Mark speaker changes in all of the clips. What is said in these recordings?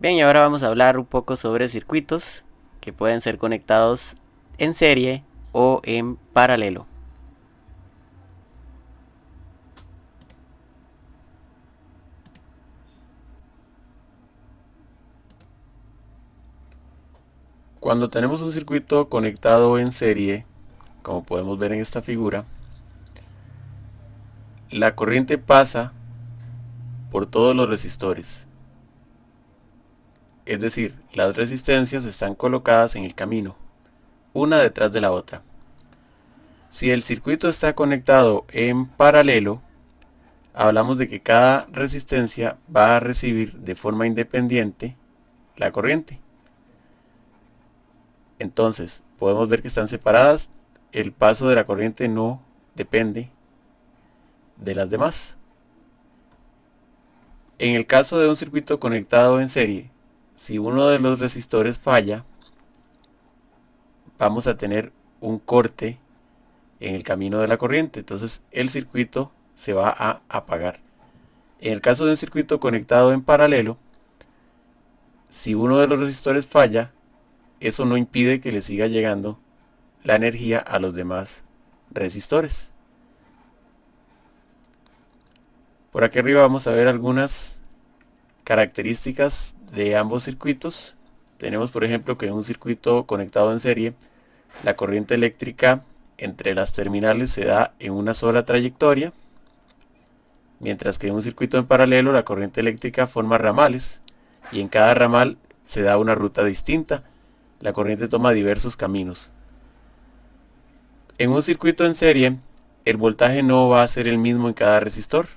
Speaker 1: Bien, y ahora vamos a hablar un poco sobre circuitos que pueden ser conectados en serie o en paralelo.
Speaker 2: Cuando tenemos un circuito conectado en serie, como podemos ver en esta figura, la corriente pasa por todos los resistores. Es decir, las resistencias están colocadas en el camino, una detrás de la otra. Si el circuito está conectado en paralelo, hablamos de que cada resistencia va a recibir de forma independiente la corriente. Entonces, podemos ver que están separadas. El paso de la corriente no depende de las demás. En el caso de un circuito conectado en serie, si uno de los resistores falla, vamos a tener un corte en el camino de la corriente. Entonces el circuito se va a apagar. En el caso de un circuito conectado en paralelo, si uno de los resistores falla, eso no impide que le siga llegando la energía a los demás resistores. Por aquí arriba vamos a ver algunas características de ambos circuitos. Tenemos por ejemplo que en un circuito conectado en serie, la corriente eléctrica entre las terminales se da en una sola trayectoria, mientras que en un circuito en paralelo la corriente eléctrica forma ramales y en cada ramal se da una ruta distinta. La corriente toma diversos caminos. En un circuito en serie, el voltaje no va a ser el mismo en cada resistor.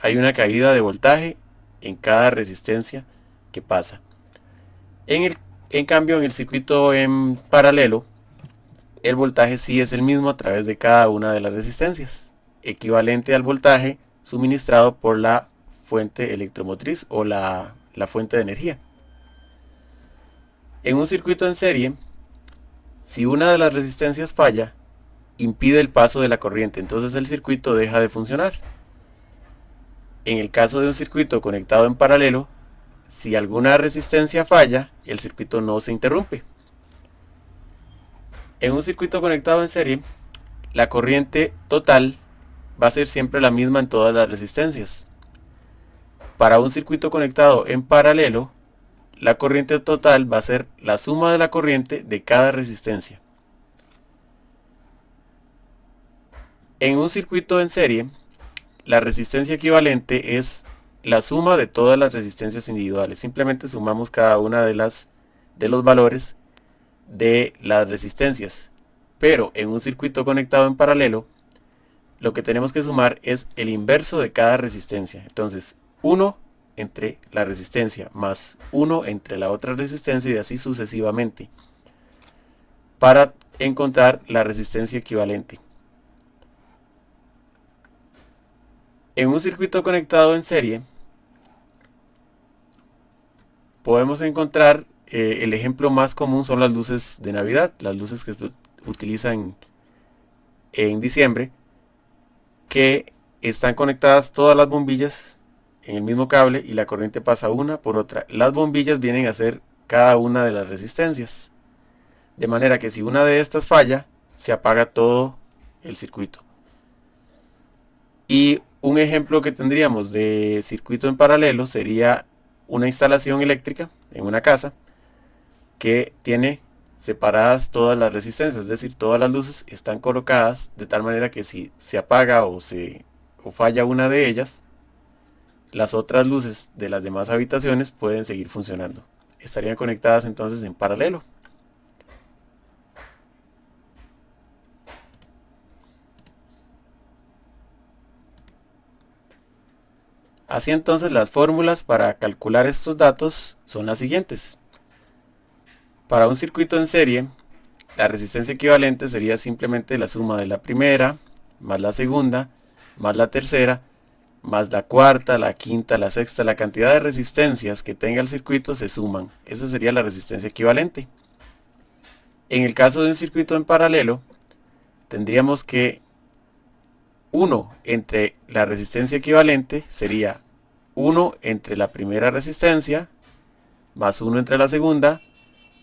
Speaker 2: Hay una caída de voltaje en cada resistencia que pasa. En cambio, en el circuito en paralelo, el voltaje sí es el mismo a través de cada una de las resistencias, equivalente al voltaje suministrado por la fuente electromotriz o la fuente de energía. En un circuito en serie, si una de las resistencias falla, impide el paso de la corriente, entonces el circuito deja de funcionar. En el caso de un circuito conectado en paralelo, si alguna resistencia falla, el circuito no se interrumpe. En un circuito conectado en serie, la corriente total va a ser siempre la misma en todas las resistencias. Para un circuito conectado en paralelo, la corriente total va a ser la suma de la corriente de cada resistencia. En un circuito en serie, la resistencia equivalente es la suma de todas las resistencias individuales. Simplemente sumamos cada una de los valores de las resistencias. Pero en un circuito conectado en paralelo, lo que tenemos que sumar es el inverso de cada resistencia. Entonces, 1 entre la resistencia más 1 entre la otra resistencia y así sucesivamente, para encontrar la resistencia equivalente. En un circuito conectado en serie, podemos encontrar el ejemplo más común son las luces de Navidad, las luces que se utilizan en diciembre, que están conectadas todas las bombillas en el mismo cable y la corriente pasa una por otra. Las bombillas vienen a ser cada una de las resistencias, de manera que si una de estas falla, se apaga todo el circuito. Y un ejemplo que tendríamos de circuito en paralelo sería una instalación eléctrica en una casa que tiene separadas todas las resistencias, es decir, todas las luces están colocadas de tal manera que si se apaga o falla una de ellas, las otras luces de las demás habitaciones pueden seguir funcionando. Estarían conectadas entonces en paralelo. Así entonces las fórmulas para calcular estos datos son las siguientes. Para un circuito en serie, la resistencia equivalente sería simplemente la suma de la primera, más la segunda, más la tercera, más la cuarta, la quinta, la sexta. La cantidad de resistencias que tenga el circuito se suman. Esa sería la resistencia equivalente. En el caso de un circuito en paralelo, tendríamos que 1 entre la resistencia equivalente sería 1 entre la primera resistencia más 1 entre la segunda,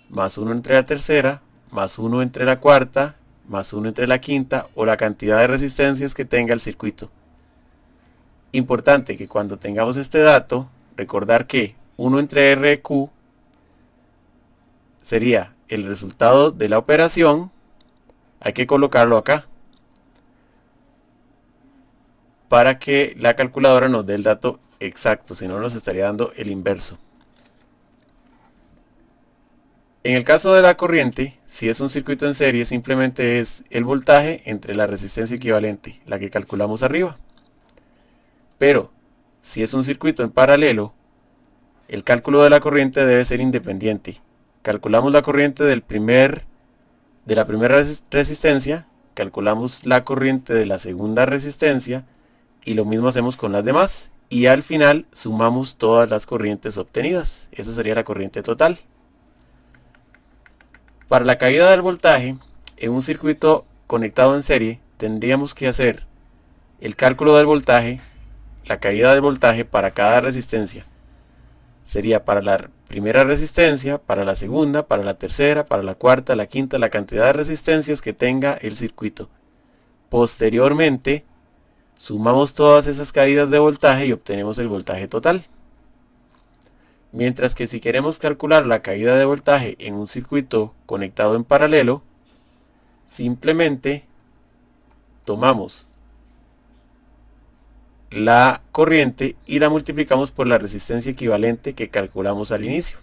Speaker 2: más 1 entre la tercera, más 1 entre la cuarta, más 1 entre la quinta, o la cantidad de resistencias que tenga el circuito. Importante que cuando tengamos este dato, recordar que 1 entre R de Q sería el resultado de la operación. Hay que colocarlo acá para que la calculadora nos dé el dato exacto, si no nos estaría dando el inverso. En el caso de la corriente, si es un circuito en serie, simplemente es el voltaje entre la resistencia equivalente, la que calculamos arriba. Pero si es un circuito en paralelo, el cálculo de la corriente debe ser independiente. Calculamos la corriente de la primera resistencia, calculamos la corriente de la segunda resistencia, y lo mismo hacemos con las demás, y al final sumamos todas las corrientes obtenidas. Esa sería la corriente total. Para la caída del voltaje en un circuito conectado en serie, tendríamos que hacer el cálculo del voltaje, la caída del voltaje para cada resistencia. Sería para la primera resistencia, para la segunda, para la tercera, para la cuarta, la quinta, la cantidad de resistencias que tenga el circuito. Posteriormente, sumamos todas esas caídas de voltaje y obtenemos el voltaje total. Mientras que si queremos calcular la caída de voltaje en un circuito conectado en paralelo, simplemente tomamos la corriente y la multiplicamos por la resistencia equivalente que calculamos al inicio.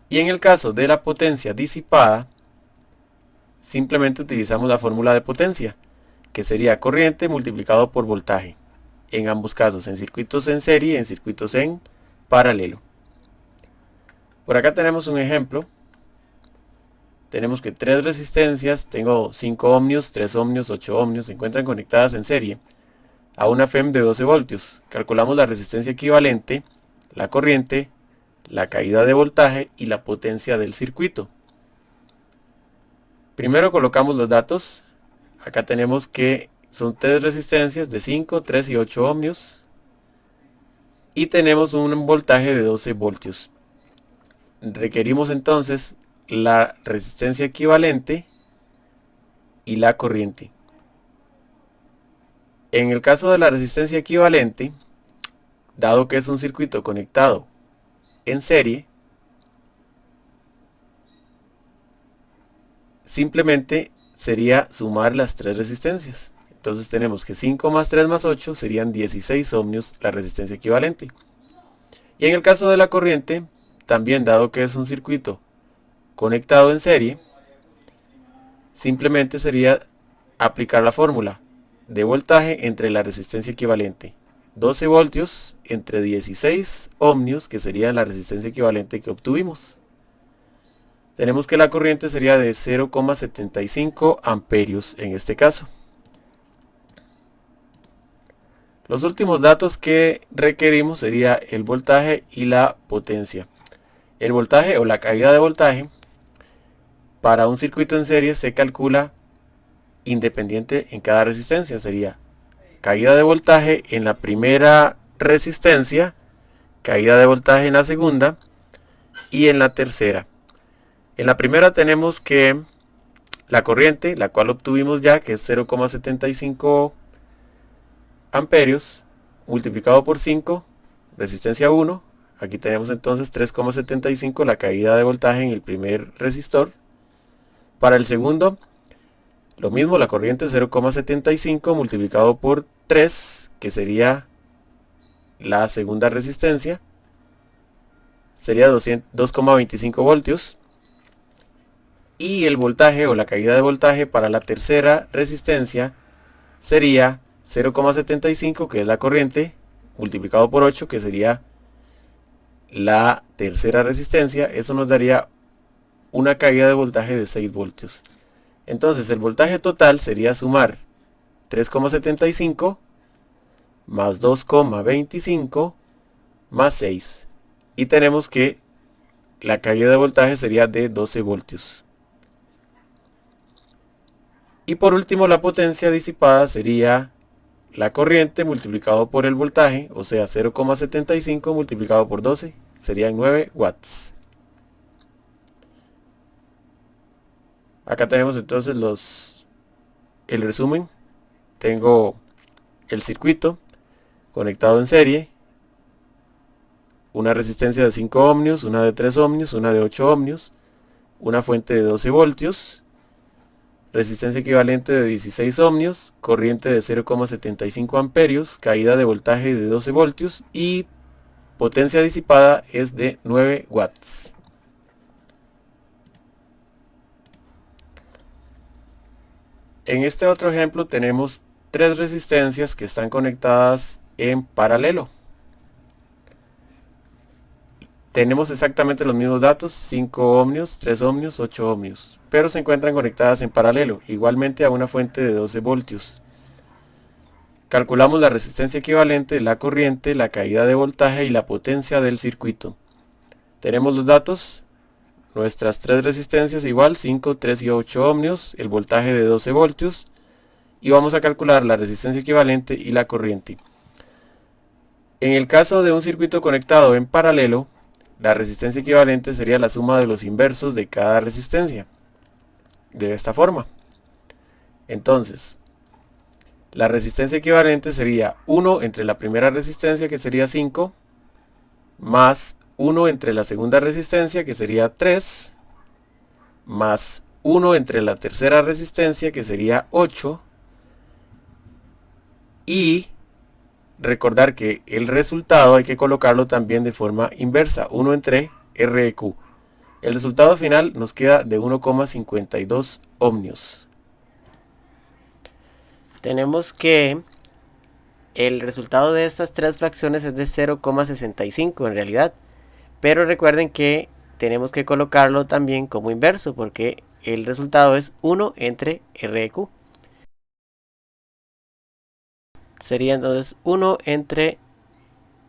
Speaker 2: Y en el caso de la potencia disipada, simplemente utilizamos la fórmula de potencia, que sería corriente multiplicado por voltaje, en ambos casos, en circuitos en serie y en circuitos en paralelo. Por acá tenemos un ejemplo. Tenemos que tres resistencias, tengo 5 ohmios, 3 ohmios, 8 ohmios, se encuentran conectadas en serie a una FEM de 12 voltios. Calculamos la resistencia equivalente, la corriente, la caída de voltaje y la potencia del circuito. Primero colocamos los datos. Acá tenemos que son tres resistencias de 5, 3 y 8 ohmios. Y tenemos un voltaje de 12 voltios. Requerimos entonces la resistencia equivalente y la corriente. En el caso de la resistencia equivalente, dado que es un circuito conectado en serie, simplemente sería sumar las tres resistencias. Entonces tenemos que 5 más 3 más 8 serían 16 ohmios la resistencia equivalente. Y en el caso de la corriente, también dado que es un circuito conectado en serie, simplemente sería aplicar la fórmula de voltaje entre la resistencia equivalente. 12 voltios entre 16 ohmios, que sería la resistencia equivalente que obtuvimos. Tenemos que la corriente sería de 0,75 amperios en este caso. Los últimos datos que requerimos sería el voltaje y la potencia. El voltaje o la caída de voltaje para un circuito en serie se calcula independiente en cada resistencia. Sería caída de voltaje en la primera resistencia, caída de voltaje en la segunda y en la tercera. En la primera tenemos que la corriente, la cual obtuvimos ya, que es 0,75 amperios, multiplicado por 5, resistencia 1. Aquí tenemos entonces 3,75 la caída de voltaje en el primer resistor. Para el segundo, lo mismo, la corriente 0,75 multiplicado por 3, que sería la segunda resistencia, sería 2,25 voltios. Y el voltaje o la caída de voltaje para la tercera resistencia sería 0,75, que es la corriente, multiplicado por 8, que sería la tercera resistencia. Eso nos daría una caída de voltaje de 6 voltios. Entonces el voltaje total sería sumar 3,75 más 2,25 más 6. Y tenemos que la caída de voltaje sería de 12 voltios. Y por último, la potencia disipada sería la corriente multiplicado por el voltaje, o sea 0,75 multiplicado por 12, serían 9 watts. Acá tenemos entonces el resumen. Tengo el circuito conectado en serie, una resistencia de 5 ohmios, una de 3 ohmios, una de 8 ohmios, una fuente de 12 voltios, resistencia equivalente de 16 ohmios, corriente de 0,75 amperios, caída de voltaje de 12 voltios y potencia disipada es de 9 watts. En este otro ejemplo tenemos tres resistencias que están conectadas en paralelo. Tenemos exactamente los mismos datos, 5 ohmios, 3 ohmios, 8 ohmios, pero se encuentran conectadas en paralelo, igualmente a una fuente de 12 voltios. Calculamos la resistencia equivalente, la corriente, la caída de voltaje y la potencia del circuito. Tenemos los datos, nuestras tres resistencias igual, 5, 3 y 8 ohmios, el voltaje de 12 voltios, y vamos a calcular la resistencia equivalente y la corriente. En el caso de un circuito conectado en paralelo, la resistencia equivalente sería la suma de los inversos de cada resistencia, de esta forma. Entonces, la resistencia equivalente sería 1 entre la primera resistencia, que sería 5, más 1 entre la segunda resistencia, que sería 3, más 1 entre la tercera resistencia, que sería 8, y recordar que el resultado hay que colocarlo también de forma inversa, 1 entre RQ. El resultado final nos queda de 1,52 ohmios.
Speaker 1: Tenemos que el resultado de estas tres fracciones es de 0,65 en realidad, pero recuerden que tenemos que colocarlo también como inverso porque el resultado es 1 entre RQ. Sería entonces 1 entre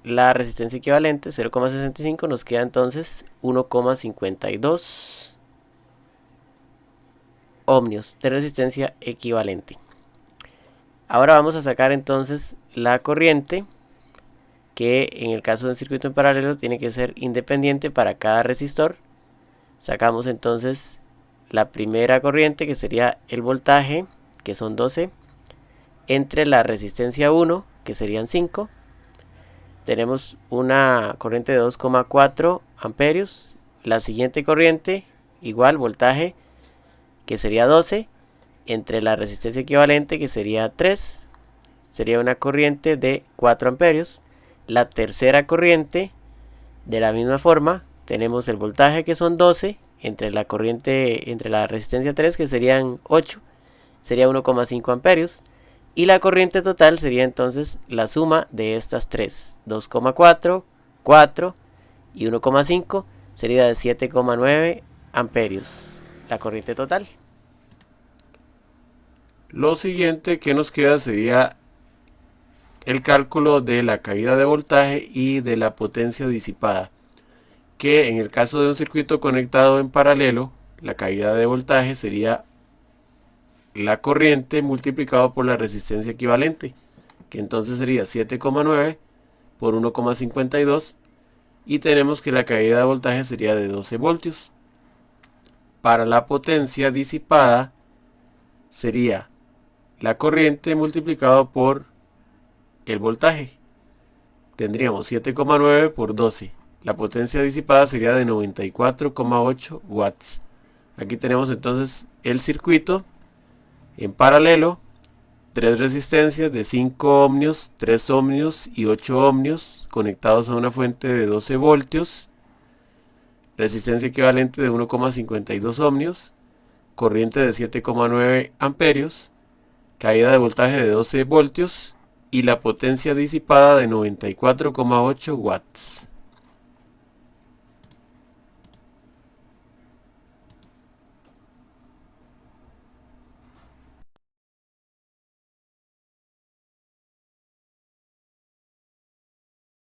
Speaker 1: la resistencia equivalente, 0,65, nos queda entonces 1,52 ohmios de resistencia equivalente. Ahora vamos a sacar entonces la corriente, que en el caso de un circuito en paralelo tiene que ser independiente para cada resistor. Sacamos entonces la primera corriente, que sería el voltaje, que son 12, entre la resistencia 1, que serían 5. Tenemos una corriente de 2,4 amperios. La siguiente corriente, igual voltaje, que sería 12, entre la resistencia equivalente, que sería 3, sería una corriente de 4 amperios. La tercera corriente, de la misma forma, tenemos el voltaje, que son 12, entre la corriente, entre la resistencia 3, que serían 8, sería 1,5 amperios. Y la corriente total sería entonces la suma de estas tres, 2,4, 4 y 1,5, sería de 7,9 amperios, la corriente total.
Speaker 2: Lo siguiente que nos queda sería el cálculo de la caída de voltaje y de la potencia disipada, que en el caso de un circuito conectado en paralelo, la caída de voltaje sería la corriente multiplicado por la resistencia equivalente, que entonces sería 7,9 por 1,52, y tenemos que la caída de voltaje sería de 12 voltios. Para la potencia disipada sería la corriente multiplicado por el voltaje. Tendríamos 7,9 por 12. La potencia disipada sería de 94,8 watts. Aquí tenemos entonces el circuito en paralelo, tres resistencias de 5 ohmios, 3 ohmios y 8 ohmios conectados a una fuente de 12 voltios, resistencia equivalente de 1,52 ohmios, corriente de 7,9 amperios, caída de voltaje de 12 voltios y la potencia disipada de 94,8 watts.